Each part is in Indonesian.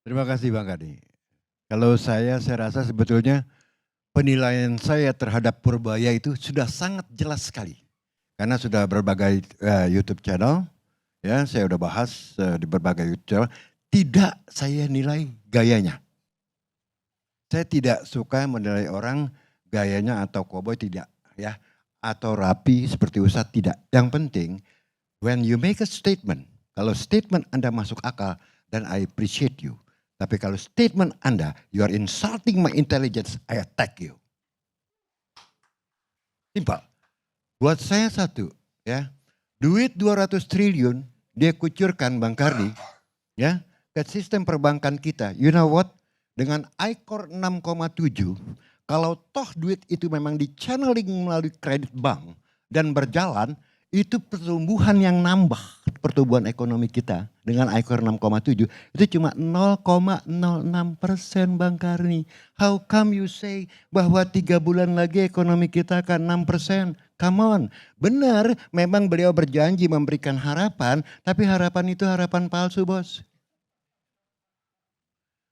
Terima kasih Bang Kadi. Kalau saya rasa sebetulnya penilaian saya terhadap Purbaya itu sudah sangat jelas sekali. Karena sudah berbagai YouTube channel, ya saya udah bahas di berbagai YouTube channel, tidak saya nilai gayanya. Saya tidak suka menilai orang gayanya atau koboi tidak, ya, atau rapi seperti Ustadz tidak. Yang penting when you make a statement, kalau statement Anda masuk akal dan I appreciate you. Tapi kalau statement Anda, you are insulting my intelligence, I attack you. Simpel. Buat saya satu, ya, duit 200 triliun dia kucurkan Bang Kardi, ya, ke sistem perbankan kita. You know what? Dengan ICOR 6,7, kalau toh duit itu memang di channeling melalui kredit bank dan berjalan, itu pertumbuhan yang nambah pertumbuhan ekonomi kita dengan ICOR 6,7 itu cuma 0,06% Bang Karni. How come you say bahwa 3 bulan lagi ekonomi kita akan 6%? Come on, benar memang beliau berjanji memberikan harapan, tapi harapan itu harapan palsu bos.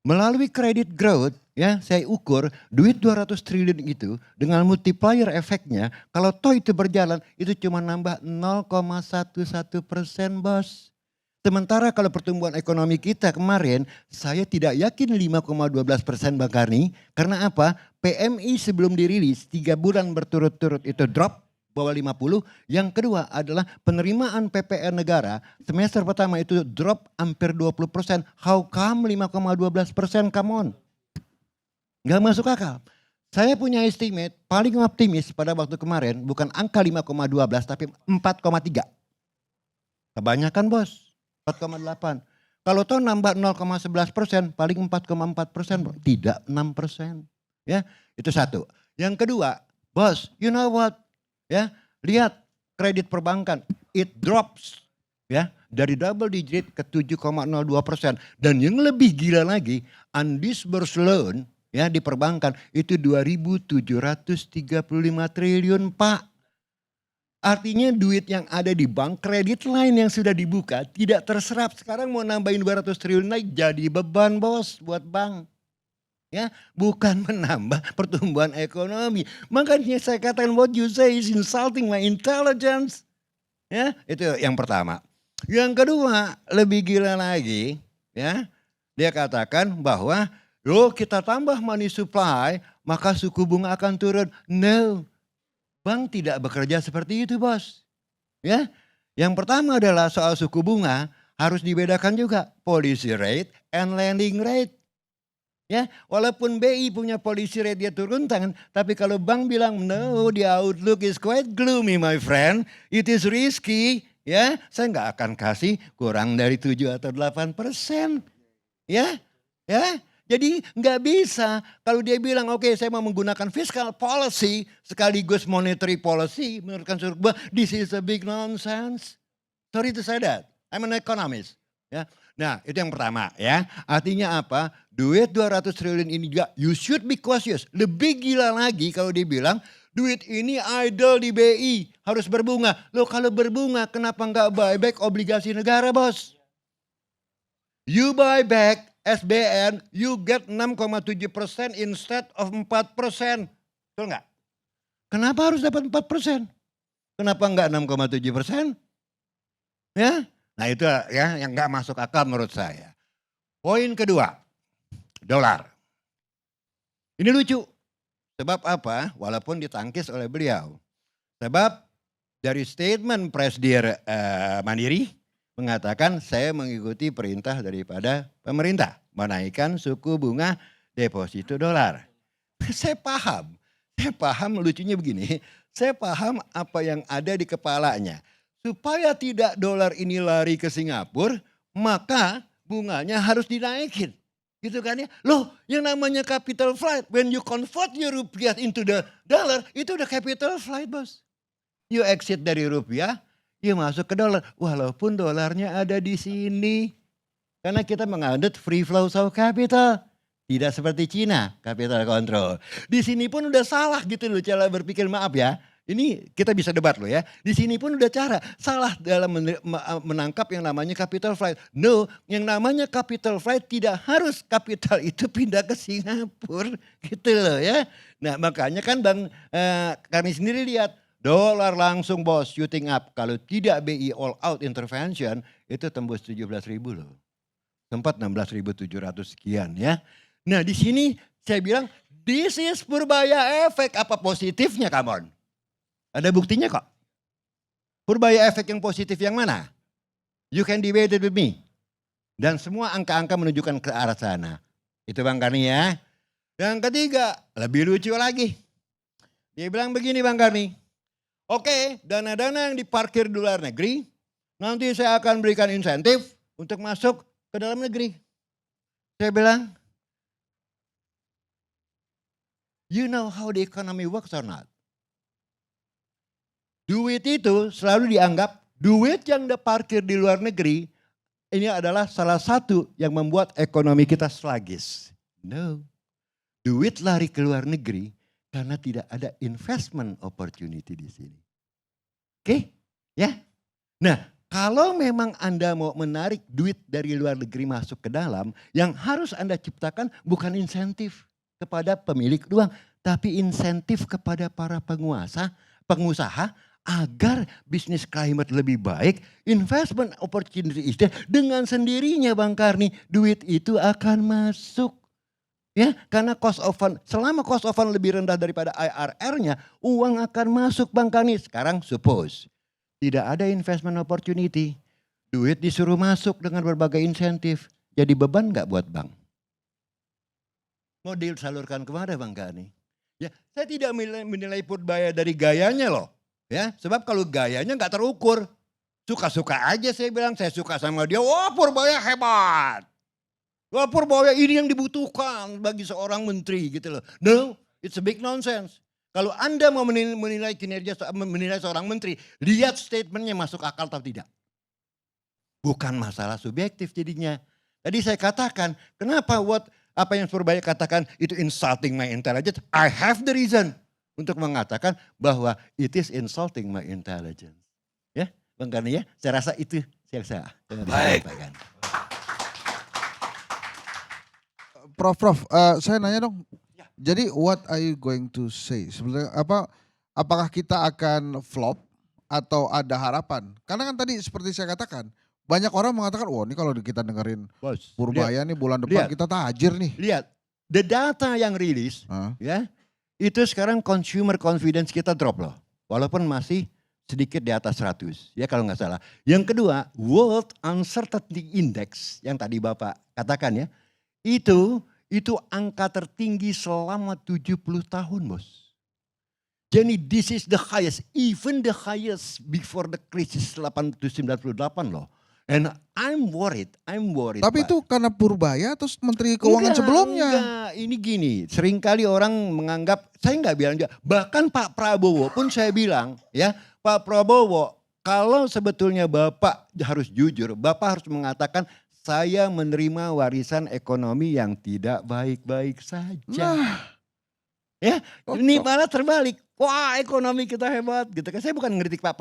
Melalui credit growth, ya saya ukur duit 200 triliun itu dengan multiplier efeknya, kalau toh itu berjalan itu cuma nambah 0,11% bos. Sementara kalau pertumbuhan ekonomi kita kemarin, saya tidak yakin 5,12% Bang Karni. Karena apa? PMI sebelum dirilis 3 bulan berturut-turut itu drop bawah 50. Yang kedua adalah penerimaan PPN negara semester pertama itu drop hampir 20%. How come 5,12%? Come on. Nggak masuk akal. Saya punya estimate paling optimis pada waktu kemarin bukan angka 5,12 tapi 4,3. Kebanyakan bos, 4,8. Kalau toh nambah 0,11% paling 4,4%, tidak 6%. Ya, itu satu. Yang kedua, bos, you know what? Ya, lihat kredit perbankan, it drops ya dari double digit ke 7,02%. Dan yang lebih gila lagi, undisbursed loan ya di perbankan itu 2.735 triliun Pak. Artinya duit yang ada di bank, kredit lain yang sudah dibuka tidak terserap. Sekarang mau nambahin 200 triliun lagi jadi beban bos buat bank. Ya, bukan menambah pertumbuhan ekonomi. Makanya saya katakan what you say is insulting my intelligence. Ya, itu yang pertama. Yang kedua, lebih gila lagi, ya. Dia katakan bahwa, "Loh, kita tambah money supply, maka suku bunga akan turun." No. Bank tidak bekerja seperti itu, Bos. Ya. Yang pertama adalah soal suku bunga harus dibedakan juga policy rate and lending rate. Ya, walaupun BI punya policy rate dia turun tangan, tapi kalau bank bilang no, the outlook is quite gloomy my friend, it is risky, ya, saya nggak akan kasih kurang dari 7 atau 8%. Ya, ya. Jadi nggak bisa kalau dia bilang oke, saya mau menggunakan fiscal policy sekaligus monetary policy, menurut survei gua this is a big nonsense. Sorry to say that, I'm an economist. Ya. Nah itu yang pertama ya. Artinya apa? Duit 200 triliun ini juga you should be cautious. Lebih gila lagi kalau dibilang duit ini idle di BI harus berbunga. Loh kalau berbunga kenapa nggak buyback obligasi negara bos? You buy back SBN you get 6,7% instead of 4%. Betul nggak? Kenapa harus dapat 4%? Kenapa nggak 6,7%? Ya, nah itu ya yang nggak masuk akal menurut saya. Poin kedua, dolar. Ini lucu. Sebab apa? Walaupun ditangkis oleh beliau. Sebab dari statement Presidir Mandiri mengatakan saya mengikuti perintah daripada pemerintah menaikkan suku bunga deposito dolar. Saya paham lucunya begini. Saya paham apa yang ada di kepalanya. Supaya tidak dolar ini lari ke Singapura, maka bunganya harus dinaikin. Gitu kan ya. Loh yang namanya capital flight, when you convert your rupiah into the dollar, itu udah capital flight bos. You exit dari rupiah, you masuk ke dolar. Walaupun dolarnya ada di sini. Karena kita menganut free flow of capital. Tidak seperti Cina, capital control. Di sini pun udah salah gitu loh cara berpikir, maaf ya. Ini kita bisa debat loh ya. Di sini pun udah cara. Salah dalam menangkap yang namanya capital flight. No, yang namanya capital flight tidak harus kapital itu pindah ke Singapura. Gitu loh ya. Nah makanya kan Bang kami sendiri lihat. Dolar langsung bos shooting up. Kalau tidak BI all out intervention itu tembus 17.000 loh. Sempat 16.700 sekian ya. Nah di sini saya bilang this is Purbaya efek. Apa positifnya come on? Ada buktinya kok. Purbaya efek yang positif yang mana? You can debate it with me. Dan semua angka-angka menunjukkan ke arah sana. Itu Bang Karni ya. Yang ketiga, lebih lucu lagi. Dia bilang begini Bang Karni. Oke, dana-dana yang diparkir di luar negeri, nanti saya akan berikan insentif untuk masuk ke dalam negeri. Saya bilang, you know how the economy works or not? Duit itu selalu dianggap duit yang diparkir di luar negeri, ini adalah salah satu yang membuat ekonomi kita sluggish. No, duit lari ke luar negeri karena tidak ada investment opportunity di sini. Oke, ya. Nah, kalau memang Anda mau menarik duit dari luar negeri masuk ke dalam, yang harus Anda ciptakan bukan insentif kepada pemilik uang, tapi insentif kepada para pengusaha agar bisnis climate lebih baik, investment opportunity dengan sendirinya Bang Karni, duit itu akan masuk. Ya, karena cost of fund, selama cost of fund lebih rendah daripada IRR-nya, uang akan masuk Bang Karni. Sekarang suppose, tidak ada investment opportunity, duit disuruh masuk dengan berbagai insentif. Jadi beban gak buat bank? Mau disalurkan kemana Bang Karni? Ya, saya tidak menilai Purbaya dari gayanya loh. Ya, sebab kalau gayanya gak terukur. Suka-suka aja saya bilang, saya suka sama dia, wah Purbaya hebat. Wah Purbaya ini yang dibutuhkan bagi seorang menteri gitu loh. No, it's a big nonsense. Kalau Anda mau menilai kinerja, menilai seorang menteri, lihat statementnya masuk akal atau tidak. Bukan masalah subjektif jadinya. Tadi saya katakan, kenapa apa yang Purbaya katakan itu insulting my intelligence? I have the reason untuk mengatakan bahwa it is insulting my intelligence. Ya, Bang Karni ya, saya rasa itu yang saya sampaikan. Prof, saya nanya dong. Jadi what are you going to say? Sebenarnya apakah kita akan flop atau ada harapan? Karena kan tadi seperti saya katakan, banyak orang mengatakan, wah ini kalau kita dengerin Purbaya nih bulan depan kita tajir nih. Lihat, the data yang rilis, ya itu sekarang consumer confidence kita drop loh. Walaupun masih sedikit di atas 100, ya kalau nggak salah. Yang kedua, World Uncertainty Index yang tadi Bapak katakan ya, itu angka tertinggi selama 70 tahun bos. Jadi this is the highest, even the highest before the crisis 98 loh. And I'm worried. Tapi Pak. itu karena Purbaya atau Menteri Keuangan sebelumnya? Enggak, ini gini, seringkali orang menganggap, saya nggak bilang juga, bahkan Pak Prabowo pun saya bilang ya, Pak Prabowo kalau sebetulnya Bapak harus jujur, Bapak harus mengatakan, saya menerima warisan ekonomi yang tidak baik-baik saja. Ya, ini malah terbalik. Wah ekonomi kita hebat gitu kan. Saya bukan ngeritik Pak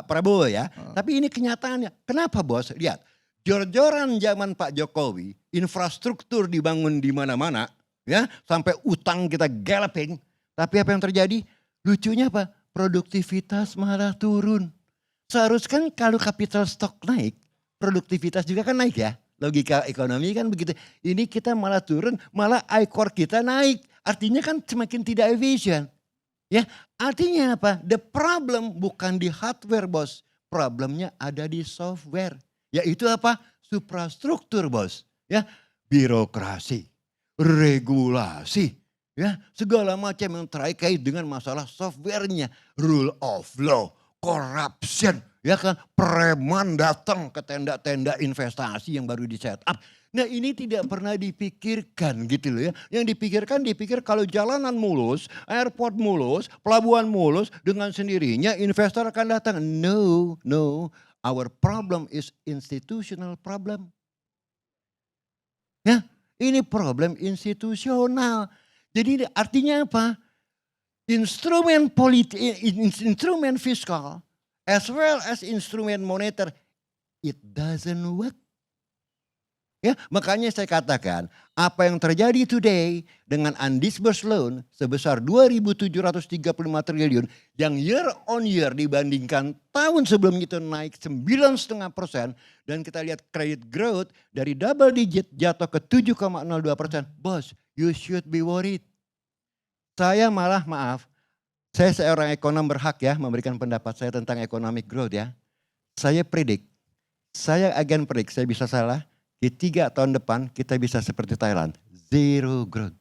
Prabowo ya. Tapi ini kenyataannya. Kenapa bos? Lihat. Jor-joran zaman Pak Jokowi. Infrastruktur dibangun di mana-mana. Ya, sampai utang kita galloping. Tapi apa yang terjadi? Lucunya apa? Produktivitas malah turun. Seharusnya kan kalau capital stock naik. Produktivitas juga kan naik ya. Logika ekonomi kan begitu. Ini kita malah turun, malah I-core kita naik. Artinya kan semakin tidak efisien. Ya, artinya apa? The problem bukan di hardware bos. Problemnya ada di software. Yaitu apa? Suprastruktur bos. Ya, birokrasi, regulasi. Ya, segala macam yang terkait dengan masalah softwarenya. Rule of law, corruption. Ya kan, preman datang ke tenda-tenda investasi yang baru di set up. Nah ini tidak pernah dipikirkan gitu loh ya. Yang dipikir kalau jalanan mulus, airport mulus, pelabuhan mulus, dengan sendirinya investor akan datang. No, our problem is institutional problem. Ya, ini problem institusional. Jadi artinya apa? instrumen instrumen fiskal as well as instrumen moneter, it doesn't work. Ya, makanya saya katakan apa yang terjadi today dengan undisbursed loan sebesar 2.735 triliun yang year on year dibandingkan tahun sebelum itu naik 9,5% dan kita lihat credit growth dari double digit jatuh ke 7,02%. Bos, you should be worried. Saya malah maaf, saya seorang ekonom berhak ya memberikan pendapat saya tentang economic growth ya. Saya agen predik, saya bisa salah. Di 3 tahun depan kita bisa seperti Thailand, zero growth.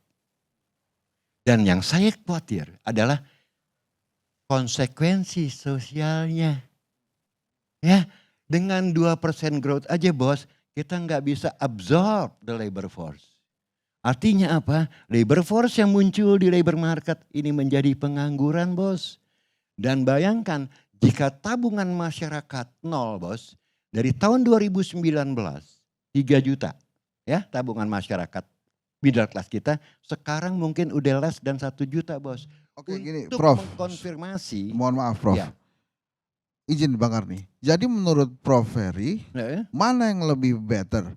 Dan yang saya khawatir adalah konsekuensi sosialnya. Ya, dengan 2% growth aja bos, kita nggak bisa absorb the labor force. Artinya apa? Labor force yang muncul di labor market ini menjadi pengangguran bos. Dan bayangkan jika tabungan masyarakat nol bos, dari tahun 2019, 3 juta ya tabungan masyarakat middle class kita sekarang mungkin udah less dan 1 juta bos. Oke gini Untuk Prof, mengkonfirmasi. mohon maaf Prof. Ya. Izin Bang Arni. Jadi menurut Prof Ferry, mana yang lebih better?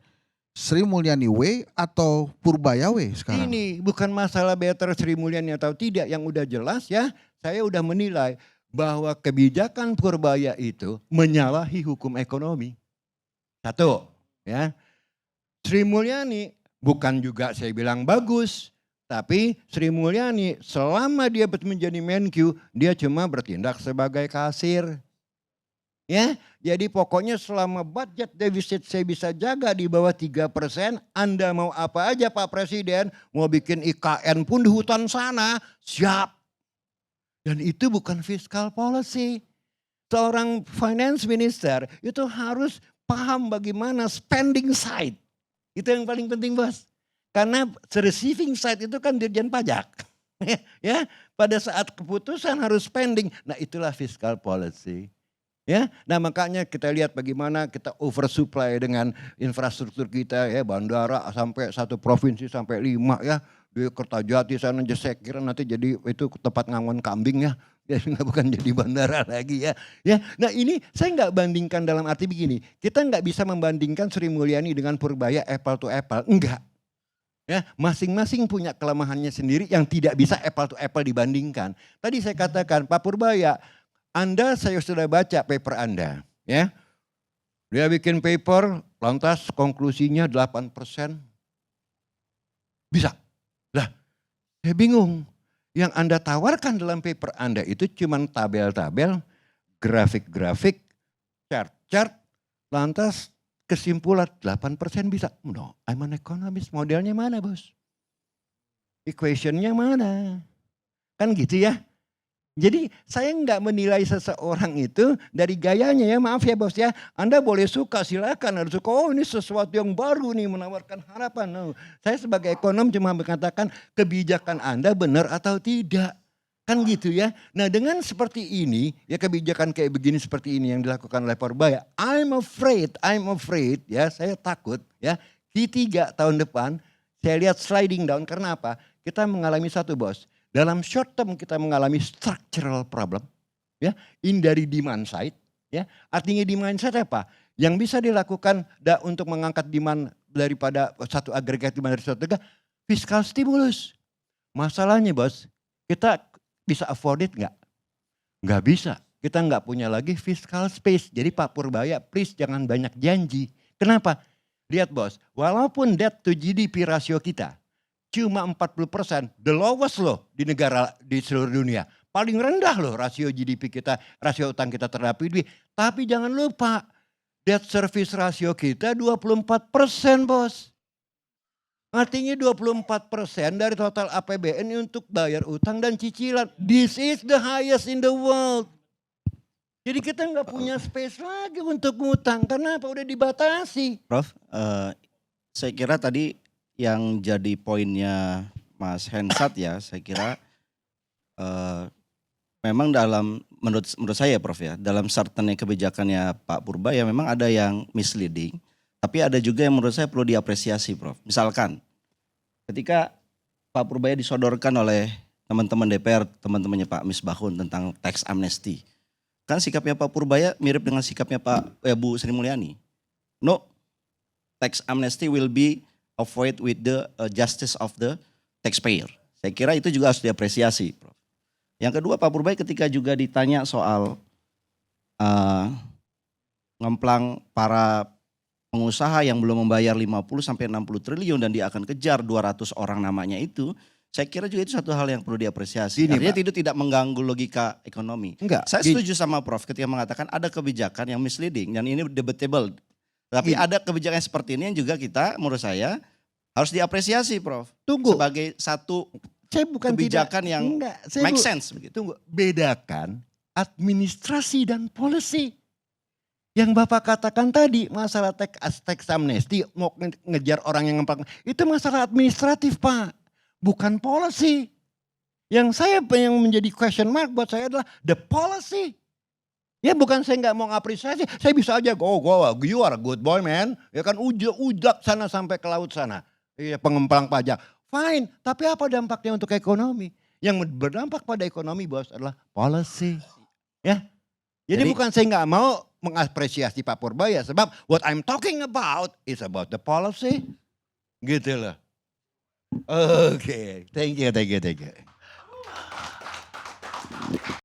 Sri Mulyani W atau Purbaya W sekarang? Ini bukan masalah better Sri Mulyani atau tidak, yang udah jelas ya. Saya udah menilai bahwa kebijakan Purbaya itu menyalahi hukum ekonomi. Satu, ya. Sri Mulyani bukan juga saya bilang bagus, tapi Sri Mulyani selama dia menjadi Menq, dia cuma bertindak sebagai kasir. Ya, jadi pokoknya selama budget defisit saya bisa jaga di bawah 3%, Anda mau apa aja Pak Presiden, mau bikin IKN pun di hutan sana, siap. Dan itu bukan fiscal policy. Seorang finance minister itu harus paham bagaimana spending side. Itu yang paling penting bos. Karena receiving side itu kan dirjen pajak. Ya, pada saat keputusan harus spending. Nah itulah fiscal policy. Ya, nah makanya kita lihat bagaimana kita oversupply dengan infrastruktur kita ya, bandara sampai 1 provinsi sampai 5 ya. Di Kertajati sana saya kira nanti jadi itu tempat ngangon kambing ya. Ya bukan jadi bandara lagi ya. Ya, nah ini saya nggak bandingkan dalam arti begini. Kita nggak bisa membandingkan Sri Mulyani dengan Purbaya apple to apple, enggak. Ya, masing-masing punya kelemahannya sendiri yang tidak bisa apple to apple dibandingkan. Tadi saya katakan Pak Purbaya, saya sudah baca paper Anda, ya. Dia bikin paper, lantas konklusinya 8%. Bisa. Lah, saya bingung. Yang Anda tawarkan dalam paper Anda itu cuma tabel-tabel, grafik-grafik, chart-chart, lantas kesimpulan 8% bisa. No, I'm an economist, modelnya mana bos? Equationnya mana? Kan gitu ya. Jadi saya nggak menilai seseorang itu dari gayanya ya, maaf ya bos ya. Anda boleh suka, silakan. Harus suka, oh ini sesuatu yang baru nih menawarkan harapan. No. Saya sebagai ekonom cuma mengatakan kebijakan Anda benar atau tidak. Kan gitu ya. Nah dengan seperti ini, ya kebijakan kayak begini seperti ini yang dilakukan oleh Purbaya. I'm afraid ya, saya takut ya. Q3 tahun depan saya lihat sliding down karena apa? Kita mengalami satu bos. Dalam short term kita mengalami structural problem, ya, dari demand side, ya. Artinya demand side apa? Yang bisa dilakukan untuk mengangkat demand daripada satu agregat demand dari satu negara, fiscal stimulus. Masalahnya bos, kita bisa afford it nggak? Nggak bisa. Kita nggak punya lagi fiscal space. Jadi Pak Purbaya, please jangan banyak janji. Kenapa? Lihat bos, walaupun debt to GDP rasio kita cuma 40%, the lowest loh di negara di seluruh dunia. Paling rendah loh rasio GDP kita, rasio utang kita terhadap PDB. Tapi jangan lupa, debt service rasio kita 24% bos. Artinya 24% dari total APBN untuk bayar utang dan cicilan. This is the highest in the world. Jadi kita nggak punya space lagi untuk ngutang. Kenapa? Udah dibatasi. Prof, saya kira tadi yang jadi poinnya Mas Hensat ya, saya kira memang menurut saya Prof ya, dalam certain kebijakannya Pak Purbaya memang ada yang misleading, tapi ada juga yang menurut saya perlu diapresiasi Prof. Misalkan ketika Pak Purbaya disodorkan oleh teman-teman DPR, teman-temannya Pak Misbahun tentang tax amnesty. Kan sikapnya Pak Purbaya mirip dengan sikapnya Bu Sri Mulyani. No, tax amnesty will be avoid with the justice of the taxpayer. Saya kira itu juga harus diapresiasi, Prof. Yang kedua, Pak Purbaya ketika juga ditanya soal ngemplang para pengusaha yang belum membayar 50 sampai 60 triliun dan dia akan kejar 200 orang namanya itu, saya kira juga itu satu hal yang perlu diapresiasi. Gini, Artinya Pak. itu tidak mengganggu logika ekonomi. Enggak. Saya setuju sama Prof ketika mengatakan ada kebijakan yang misleading dan ini debatable. Tapi Gini. ada kebijakan seperti ini yang juga kita menurut saya harus diapresiasi, Prof. Tunggu. Sebagai satu Saya bukan kebijakan yang make sense begitu. Tunggu, bedakan administrasi dan policy. Yang Bapak katakan tadi masalah tax amnesty mau ngejar orang yang ngemplang itu masalah administratif, Pak, bukan policy. Yang yang menjadi question mark buat saya adalah the policy. Ya bukan saya nggak mau ngapresiasi, saya bisa aja go you are a good boy man. Ya kan ujak sana sampai ke laut sana. Iya pengemplang pajak. Fine, tapi apa dampaknya untuk ekonomi? Yang berdampak pada ekonomi bos adalah policy. Ya. Jadi bukan saya nggak mau mengapresiasi Pak Purbaya sebab what I'm talking about is about the policy. Gitu loh. Oke, thank you.